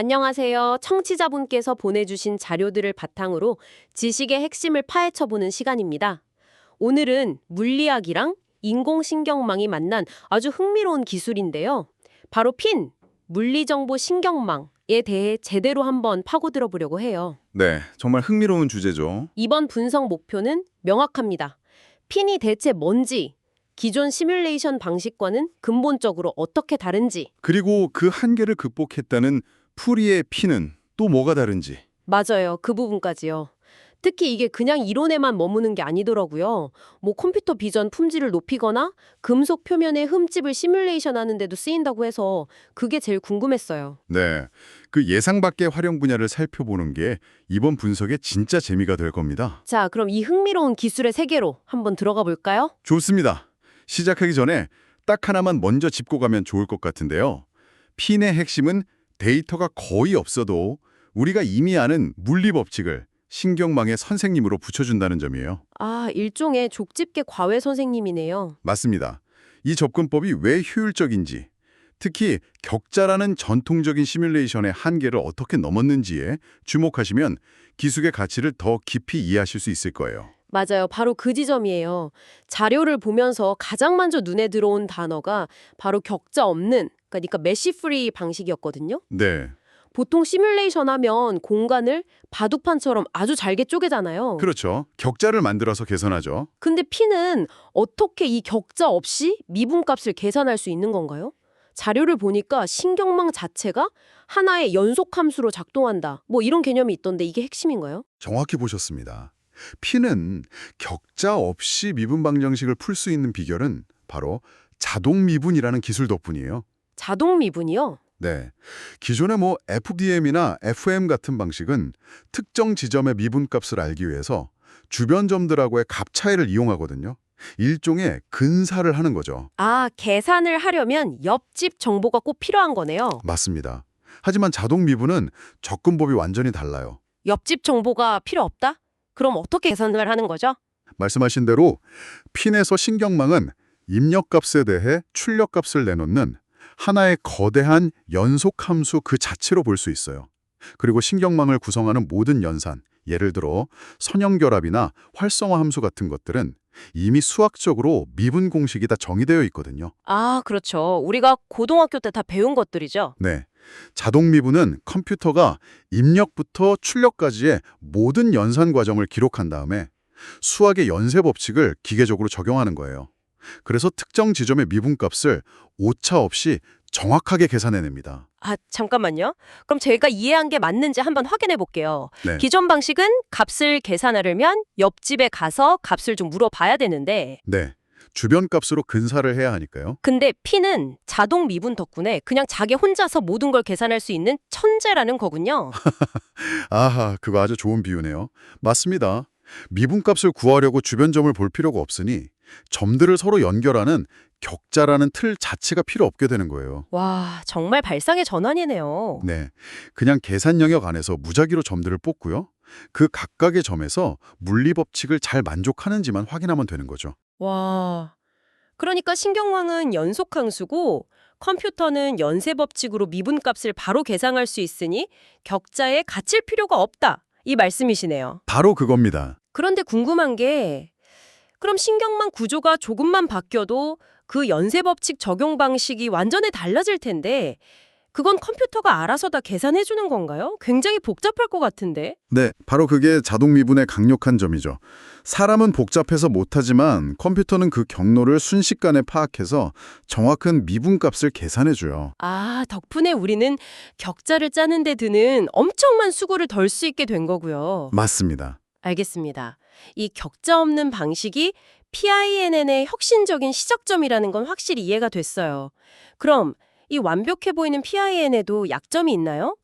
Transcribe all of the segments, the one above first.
안녕하세요. 청취자분께서 보내주신 자료들을 바탕으로 지식의 핵심을 파헤쳐보는 시간입니다. 오늘은 물리학이랑 인공신경망이 만난 아주 흥미로운 기술인데요. 바로 핀, 물리정보 신경망에 대해 제대로 한번 파고들어 보려고 해요. 네, 정말 흥미로운 주제죠. 이번 분석 목표는 명확합니다. 핀이 대체 뭔지, 기존 시뮬레이션 방식과는 근본적으로 어떻게 다른지. 그리고 그 한계를 극복했다는 풀이의 피는 또 뭐가 다른지. 맞아요. 그 부분까지요. 특히 이게 그냥 이론에만 머무는 게 아니더라고요. 뭐 컴퓨터 비전 품질을 높이거나 금속 표면의 흠집을 시뮬레이션 하는데도 쓰인다고 해서 그게 제일 궁금했어요. 네, 그 예상 밖의 활용 분야를 살펴보는 게 이번 분석의 진짜 재미가 될 겁니다. 자, 그럼 이 흥미로운 기술의 세계로 한번 들어가 볼까요? 좋습니다. 시작하기 전에 딱 하나만 먼저 짚고 가면 좋을 것 같은데요. 핀의 핵심은 데이터가 거의 없어도 우리가 이미 아는 물리 법칙을 신경망의 선생님으로 붙여준다는 점이에요. 아, 일종의 족집게 과외 선생님이네요. 맞습니다. 이 접근법이 왜 효율적인지, 특히 격자라는 전통적인 시뮬레이션의 한계를 어떻게 넘었는지에 주목하시면 기술의 가치를 더 깊이 이해하실 수 있을 거예요. 맞아요. 바로 그 지점이에요. 자료를 보면서 가장 먼저 눈에 들어온 단어가 바로 격자 없는, 그러니까 메시 프리 방식이었거든요. 네, 보통 시뮬레이션 하면 공간을 바둑판처럼 아주 잘게 쪼개잖아요. 그렇죠. 격자를 만들어서 개선하죠. 근데 P는 어떻게 이 격자 없이 미분값을 계산할 수 있는 건가요? 자료를 보니까 신경망 자체가 하나의 연속함수로 작동한다. 뭐 이런 개념이 있던데 이게 핵심인가요? 정확히 보셨습니다. P는 격자 없이 미분 방정식을 풀 수 있는 비결은 바로 자동 미분이라는 기술 덕분이에요. 자동 미분이요? 네, 기존의 FDM이나 FM 같은 방식은 특정 지점의 미분값을 알기 위해서 주변 점들하고의 값 차이를 이용하거든요. 일종의 근사를 하는 거죠. 아, 계산을 하려면 옆집 정보가 꼭 필요한 거네요. 맞습니다. 하지만 자동 미분은 접근법이 완전히 달라요. 옆집 정보가 필요 없다? 그럼 어떻게 계산을 하는 거죠? 말씀하신 대로 핀에서 신경망은 입력값에 대해 출력값을 내놓는 하나의 거대한 연속함수 그 자체로 볼 수 있어요. 그리고 신경망을 구성하는 모든 연산, 예를 들어 선형결합이나 활성화 함수 같은 것들은 이미 수학적으로 미분 공식이 다 정의되어 있거든요. 아, 그렇죠. 우리가 고등학교 때 다 배운 것들이죠. 네, 자동 미분은 컴퓨터가 입력부터 출력까지의 모든 연산 과정을 기록한 다음에 수학의 연쇄 법칙을 기계적으로 적용하는 거예요. 그래서 특정 지점의 미분값을 오차 없이 정확하게 계산해냅니다. 아, 잠깐만요. 그럼 제가 이해한 게 맞는지 한번 확인해 볼게요. 네, 기존 방식은 값을 계산하려면 옆집에 가서 값을 좀 물어봐야 되는데, 네, 주변 값으로 근사를 해야 하니까요. 근데 P는 자동 미분 덕분에 그냥 자기 혼자서 모든 걸 계산할 수 있는 천재라는 거군요. 아하, 그거 아주 좋은 비유네요. 맞습니다. 미분값을 구하려고 주변 점을 볼 필요가 없으니 점들을 서로 연결하는 격자라는 틀 자체가 필요 없게 되는 거예요. 와, 정말 발상의 전환이네요. 네, 그냥 계산 영역 안에서 무작위로 점들을 뽑고요. 그 각각의 점에서 물리 법칙을 잘 만족하는지만 확인하면 되는 거죠. 와, 그러니까 신경망은 연속함수고 컴퓨터는 연쇄 법칙으로 미분값을 바로 계산할 수 있으니 격자에 갇힐 필요가 없다. 이 말씀이시네요. 바로 그겁니다. 그런데 궁금한 게 그럼 신경망 구조가 조금만 바뀌어도 그 연쇄 법칙 적용 방식이 완전히 달라질 텐데 그건 컴퓨터가 알아서 다 계산해 주는 건가요? 굉장히 복잡할 것 같은데. 네, 바로 그게 자동 미분의 강력한 점이죠. 사람은 복잡해서 못하지만 컴퓨터는 그 경로를 순식간에 파악해서 정확한 미분값을 계산해줘요. 아, 덕분에 우리는 격자를 짜는 데 드는 엄청난 수고를 덜 수 있게 된 거고요. 맞습니다. 알겠습니다. 이 격자 없는 방식이 PINN의 혁신적인 시작점이라는 건 확실히 이해가 됐어요. 그럼 이 완벽해 보이는 PIN에도 약점이 있나요?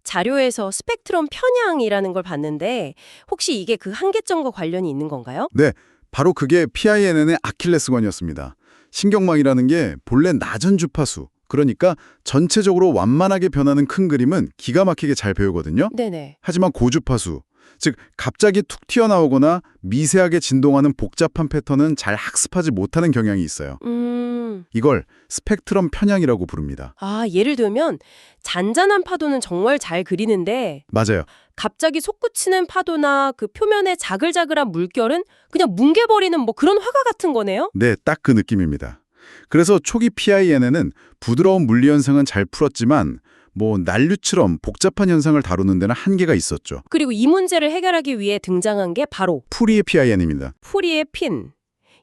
자료에서 스펙트럼 편향이라는 걸 봤는데 혹시 이게 그 한계점과 관련이 있는 건가요? 네, 바로 그게 PINN의 아킬레스건이었습니다. 신경망이라는 게 본래 낮은 주파수, 그러니까 전체적으로 완만하게 변하는 큰 그림은 기가 막히게 잘 배우거든요. 네네. 하지만 고주파수, 즉 갑자기 툭 튀어나오거나 미세하게 진동하는 복잡한 패턴은 잘 학습하지 못하는 경향이 있어요. 이걸 스펙트럼 편향이라고 부릅니다. 아, 예를 들면 잔잔한 파도는 정말 잘 그리는데 맞아요. 갑자기 솟구치는 파도나 그 표면에 자글자글한 물결은 그냥 뭉개버리는 뭐 그런 화가 같은 거네요? 네, 딱 그 느낌입니다. 그래서 초기 PIN에는 부드러운 물리 현상은 잘 풀었지만 난류처럼 복잡한 현상을 다루는 데는 한계가 있었죠. 그리고 이 문제를 해결하기 위해 등장한 게 바로 푸리의 PIN입니다. 푸리의 핀.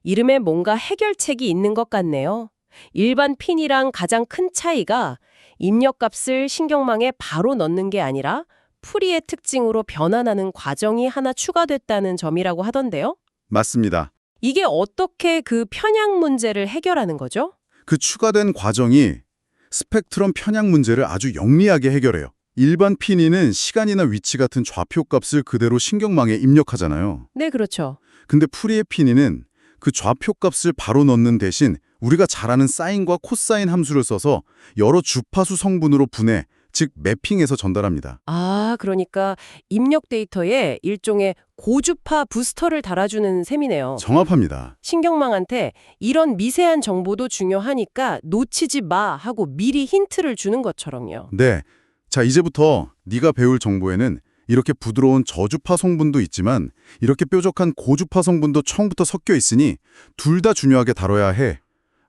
이름에 뭔가 해결책이 있는 것 같네요. 일반 핀이랑 가장 큰 차이가 입력값을 신경망에 바로 넣는 게 아니라 푸리의 특징으로 변환하는 과정이 하나 추가됐다는 점이라고 하던데요. 맞습니다. 이게 어떻게 그 편향 문제를 해결하는 거죠? 그 추가된 과정이 스펙트럼 편향 문제를 아주 영리하게 해결해요. 일반 핀이는 시간이나 위치 같은 좌표값을 그대로 신경망에 입력하잖아요. 네, 그렇죠. 근데 푸리의 핀이는 그 좌표값을 바로 넣는 대신 우리가 잘 아는 사인과 코사인 함수를 써서 여러 주파수 성분으로 분해, 즉 매핑해서 전달합니다. 아, 그러니까 입력 데이터에 일종의 고주파 부스터를 달아주는 셈이네요. 정확합니다. 신경망한테 이런 미세한 정보도 중요하니까 놓치지 마 하고 미리 힌트를 주는 것처럼요. 네. 자, 이제부터 네가 배울 정보에는 이렇게 부드러운 저주파 성분도 있지만 이렇게 뾰족한 고주파 성분도 처음부터 섞여 있으니 둘 다 중요하게 다뤄야 해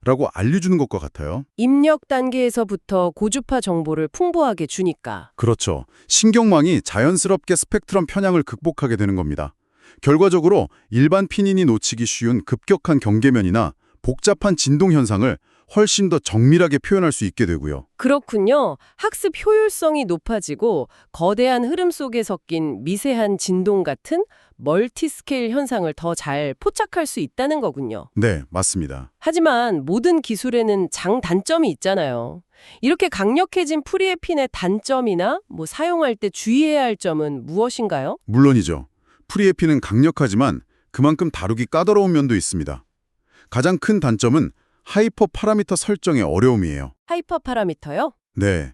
라고 알려주는 것과 같아요. 입력 단계에서부터 고주파 정보를 풍부하게 주니까. 그렇죠. 신경망이 자연스럽게 스펙트럼 편향을 극복하게 되는 겁니다. 결과적으로 일반 피닌이 놓치기 쉬운 급격한 경계면이나 복잡한 진동 현상을 훨씬 더 정밀하게 표현할 수 있게 되고요. 그렇군요. 학습 효율성이 높아지고 거대한 흐름 속에 섞인 미세한 진동 같은 멀티스케일 현상을 더 잘 포착할 수 있다는 거군요. 네, 맞습니다. 하지만 모든 기술에는 장단점이 있잖아요. 이렇게 강력해진 프리에핀의 단점이나 사용할 때 주의해야 할 점은 무엇인가요? 물론이죠. 프리에피는 강력하지만 그만큼 다루기 까다로운 면도 있습니다. 가장 큰 단점은 하이퍼 파라미터 설정의 어려움이에요. 하이퍼 파라미터요? 네.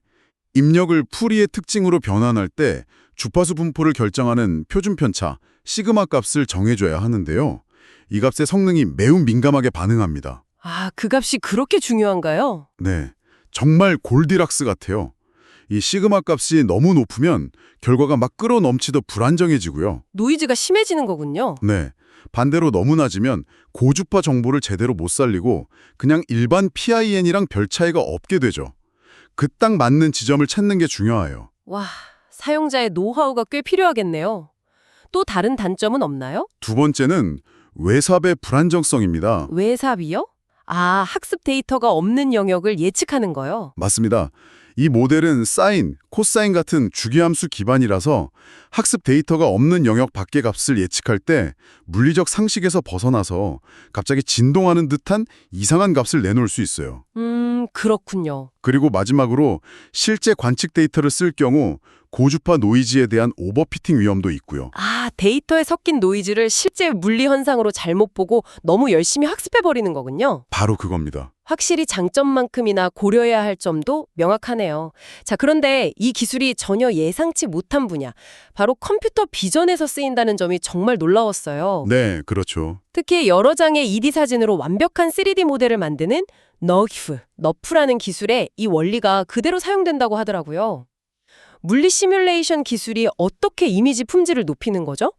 입력을 푸리의 특징으로 변환할 때 주파수 분포를 결정하는 표준 편차, 시그마 값을 정해줘야 하는데요. 이 값의 성능이 매우 민감하게 반응합니다. 아, 그 값이 그렇게 중요한가요? 네. 정말 골디락스 같아요. 이 시그마 값이 너무 높으면 결과가 막 끌어넘치듯 불안정해지고요. 노이즈가 심해지는 거군요. 네. 반대로 너무 낮으면 고주파 정보를 제대로 못 살리고 그냥 일반 PIN이랑 별 차이가 없게 되죠. 그 딱 맞는 지점을 찾는 게 중요해요. 와, 사용자의 노하우가 꽤 필요하겠네요. 또 다른 단점은 없나요? 두 번째는 외삽의 불안정성입니다. 외삽이요? 아, 학습 데이터가 없는 영역을 예측하는 거요? 맞습니다. 이 모델은 사인, 코사인 같은 주기함수 기반이라서 학습 데이터가 없는 영역 밖의 값을 예측할 때 물리적 상식에서 벗어나서 갑자기 진동하는 듯한 이상한 값을 내놓을 수 있어요. 그렇군요. 그리고 마지막으로 실제 관측 데이터를 쓸 경우 고주파 노이즈에 대한 오버피팅 위험도 있고요. 아, 데이터에 섞인 노이즈를 실제 물리 현상으로 잘못 보고 너무 열심히 학습해버리는 거군요. 바로 그겁니다. 확실히 장점만큼이나 고려해야 할 점도 명확하네요. 자, 그런데 이 기술이 전혀 예상치 못한 분야, 바로 컴퓨터 비전에서 쓰인다는 점이 정말 놀라웠어요. 네, 그렇죠. 특히 여러 장의 2D 사진으로 완벽한 3D 모델을 만드는 너프라는 기술에 이 원리가 그대로 사용된다고 하더라고요. 물리 시뮬레이션 기술이 어떻게 이미지 품질을 높이는 거죠?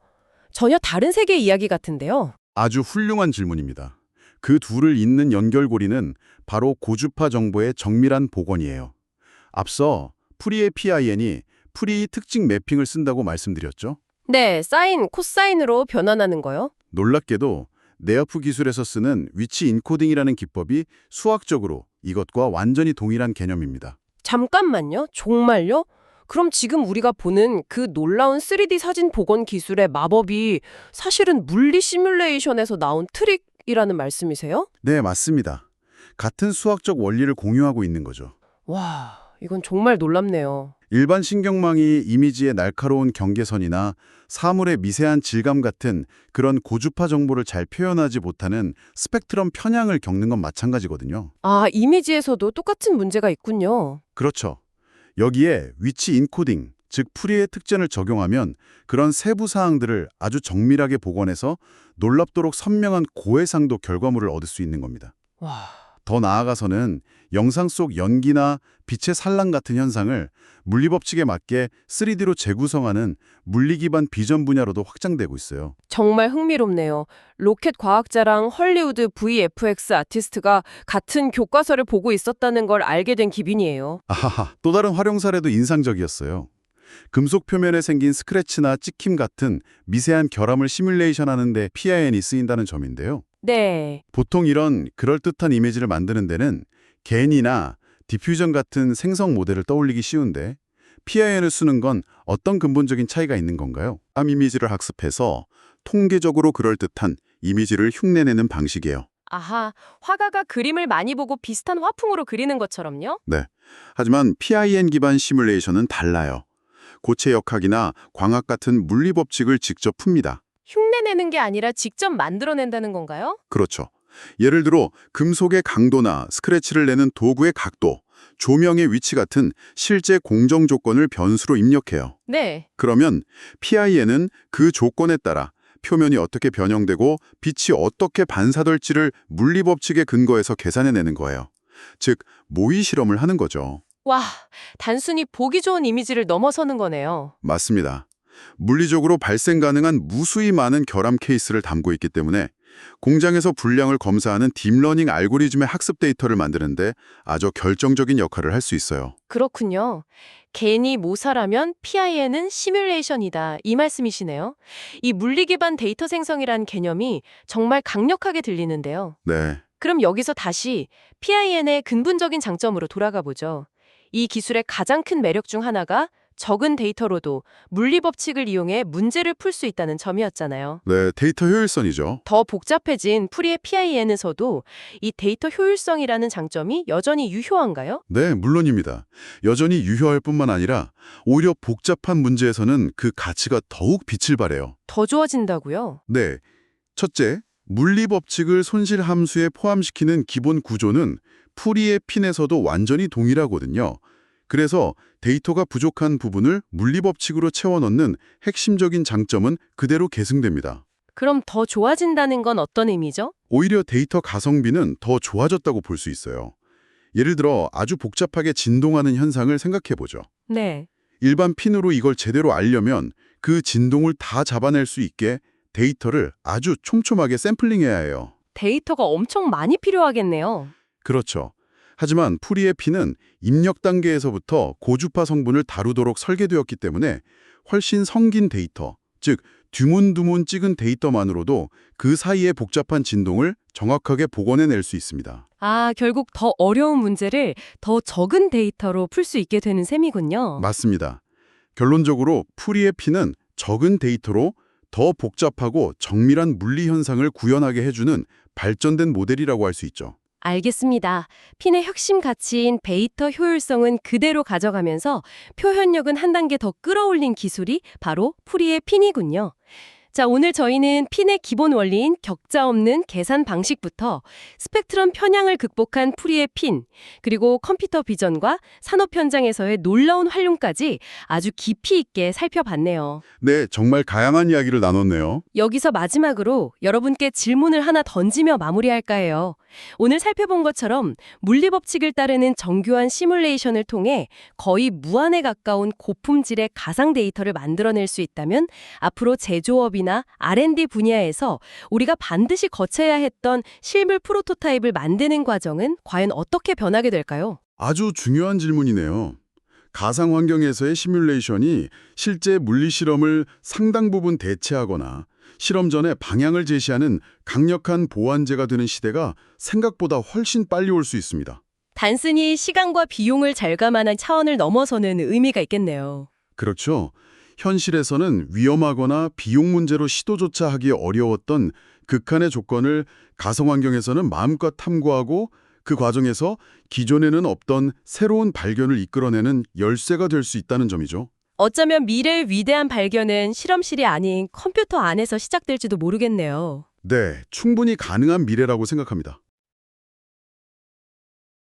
전혀 다른 세계 이야기 같은데요. 아주 훌륭한 질문입니다. 그 둘을 잇는 연결고리는 바로 고주파 정보의 정밀한 복원이에요. 앞서 푸리의 PIN이 푸리 특징 매핑을 쓴다고 말씀드렸죠? 네, 사인, 코사인으로 변환하는 거요. 놀랍게도 네어프 기술에서 쓰는 위치 인코딩이라는 기법이 수학적으로 이것과 완전히 동일한 개념입니다. 잠깐만요. 정말요? 그럼 지금 우리가 보는 그 놀라운 3D 사진 복원 기술의 마법이 사실은 물리 시뮬레이션에서 나온 트릭이라는 말씀이세요? 네, 맞습니다. 같은 수학적 원리를 공유하고 있는 거죠. 와, 이건 정말 놀랍네요. 일반 신경망이 이미지의 날카로운 경계선이나 사물의 미세한 질감 같은 그런 고주파 정보를 잘 표현하지 못하는 스펙트럼 편향을 겪는 건 마찬가지거든요. 아, 이미지에서도 똑같은 문제가 있군요. 그렇죠. 여기에 위치 인코딩, 즉 푸리의 특징을 적용하면 그런 세부 사항들을 아주 정밀하게 복원해서 놀랍도록 선명한 고해상도 결과물을 얻을 수 있는 겁니다. 와, 더 나아가서는 영상 속 연기나 빛의 산란 같은 현상을 물리법칙에 맞게 3D로 재구성하는 물리 기반 비전 분야로도 확장되고 있어요. 정말 흥미롭네요. 로켓 과학자랑 헐리우드 VFX 아티스트가 같은 교과서를 보고 있었다는 걸 알게 된 기분이에요. 아하하, 또 다른 활용 사례도 인상적이었어요. 금속 표면에 생긴 스크래치나 찍힘 같은 미세한 결함을 시뮬레이션하는 데 PIN이 쓰인다는 점인데요. 네. 보통 이런 그럴듯한 이미지를 만드는 데는 겐이나 디퓨전 같은 생성 모델을 떠올리기 쉬운데 PIN을 쓰는 건 어떤 근본적인 차이가 있는 건가요? 암 이미지를 학습해서 통계적으로 그럴듯한 이미지를 흉내내는 방식이에요. 아하, 화가가 그림을 많이 보고 비슷한 화풍으로 그리는 것처럼요? 네. 하지만 PIN 기반 시뮬레이션은 달라요. 고체 역학이나 광학 같은 물리 법칙을 직접 풉니다. 흉내내는 게 아니라 직접 만들어낸다는 건가요? 그렇죠. 예를 들어 금속의 강도나 스크래치를 내는 도구의 각도, 조명의 위치 같은 실제 공정 조건을 변수로 입력해요. 네. 그러면 PIN은 그 조건에 따라 표면이 어떻게 변형되고 빛이 어떻게 반사될지를 물리 법칙에 근거해서 계산해내는 거예요. 즉, 모의 실험을 하는 거죠. 와, 단순히 보기 좋은 이미지를 넘어서는 거네요. 맞습니다. 물리적으로 발생 가능한 무수히 많은 결함 케이스를 담고 있기 때문에 공장에서 분량을 검사하는 딥러닝 알고리즘의 학습 데이터를 만드는데 아주 결정적인 역할을 할 수 있어요. 그렇군요. 괜히 모사라면 PIN은 시뮬레이션이다. 이 말씀이시네요. 이 물리 기반 데이터 생성이란 개념이 정말 강력하게 들리는데요. 네, 그럼 여기서 다시 PIN의 근본적인 장점으로 돌아가 보죠. 이 기술의 가장 큰 매력 중 하나가 적은 데이터로도 물리 법칙을 이용해 문제를 풀 수 있다는 점이었잖아요. 네, 데이터 효율성이죠. 더 복잡해진 풀이의 PIN에서도 이 데이터 효율성이라는 장점이 여전히 유효한가요? 네, 물론입니다. 여전히 유효할 뿐만 아니라 오히려 복잡한 문제에서는 그 가치가 더욱 빛을 발해요. 더 좋아진다고요? 네, 첫째, 물리 법칙을 손실 함수에 포함시키는 기본 구조는 풀이의 핀에서도 완전히 동일하거든요. 그래서 데이터가 부족한 부분을 물리 법칙으로 채워 넣는 핵심적인 장점은 그대로 계승됩니다. 그럼 더 좋아진다는 건 어떤 의미죠? 오히려 데이터 가성비는 더 좋아졌다고 볼 수 있어요. 예를 들어 아주 복잡하게 진동하는 현상을 생각해 보죠. 네. 일반 핀으로 이걸 제대로 알려면 그 진동을 다 잡아낼 수 있게 데이터를 아주 촘촘하게 샘플링해야 해요. 데이터가 엄청 많이 필요하겠네요. 그렇죠. 하지만 풀이의 핀은 입력 단계에서부터 고주파 성분을 다루도록 설계되었기 때문에 훨씬 성긴 데이터, 즉 드문드문 찍은 데이터만으로도 그 사이의 복잡한 진동을 정확하게 복원해낼 수 있습니다. 아, 결국 더 어려운 문제를 더 적은 데이터로 풀 수 있게 되는 셈이군요. 맞습니다. 결론적으로 풀이의 핀은 적은 데이터로 더 복잡하고 정밀한 물리 현상을 구현하게 해주는 발전된 모델이라고 할 수 있죠. 알겠습니다. 핀의 핵심 가치인 데이터 효율성은 그대로 가져가면서 표현력은 한 단계 더 끌어올린 기술이 바로 풀이의 핀이군요. 자, 오늘 저희는 핀의 기본 원리인 격자 없는 계산 방식부터 스펙트럼 편향을 극복한 풀이의 핀, 그리고 컴퓨터 비전과 산업 현장에서의 놀라운 활용까지 아주 깊이 있게 살펴봤네요. 네, 정말 다양한 이야기를 나눴네요. 여기서 마지막으로 여러분께 질문을 하나 던지며 마무리할까 해요. 오늘 살펴본 것처럼 물리 법칙을 따르는 정교한 시뮬레이션을 통해 거의 무한에 가까운 고품질의 가상 데이터를 만들어낼 수 있다면 앞으로 제조업이나 R&D 분야에서 우리가 반드시 거쳐야 했던 실물 프로토타입을 만드는 과정은 과연 어떻게 변하게 될까요? 아주 중요한 질문이네요. 가상 환경에서의 시뮬레이션이 실제 물리 실험을 상당 부분 대체하거나 실험 전에 방향을 제시하는 강력한 보완제가 되는 시대가 생각보다 훨씬 빨리 올 수 있습니다. 단순히 시간과 비용을 절감하는 차원을 넘어서는 의미가 있겠네요. 그렇죠. 현실에서는 위험하거나 비용 문제로 시도조차 하기 어려웠던 극한의 조건을 가상 환경에서는 마음껏 탐구하고 그 과정에서 기존에는 없던 새로운 발견을 이끌어내는 열쇠가 될 수 있다는 점이죠. 어쩌면 미래의 위대한 발견은 실험실이 아닌 컴퓨터 안에서 시작될지도 모르겠네요. 네, 충분히 가능한 미래라고 생각합니다.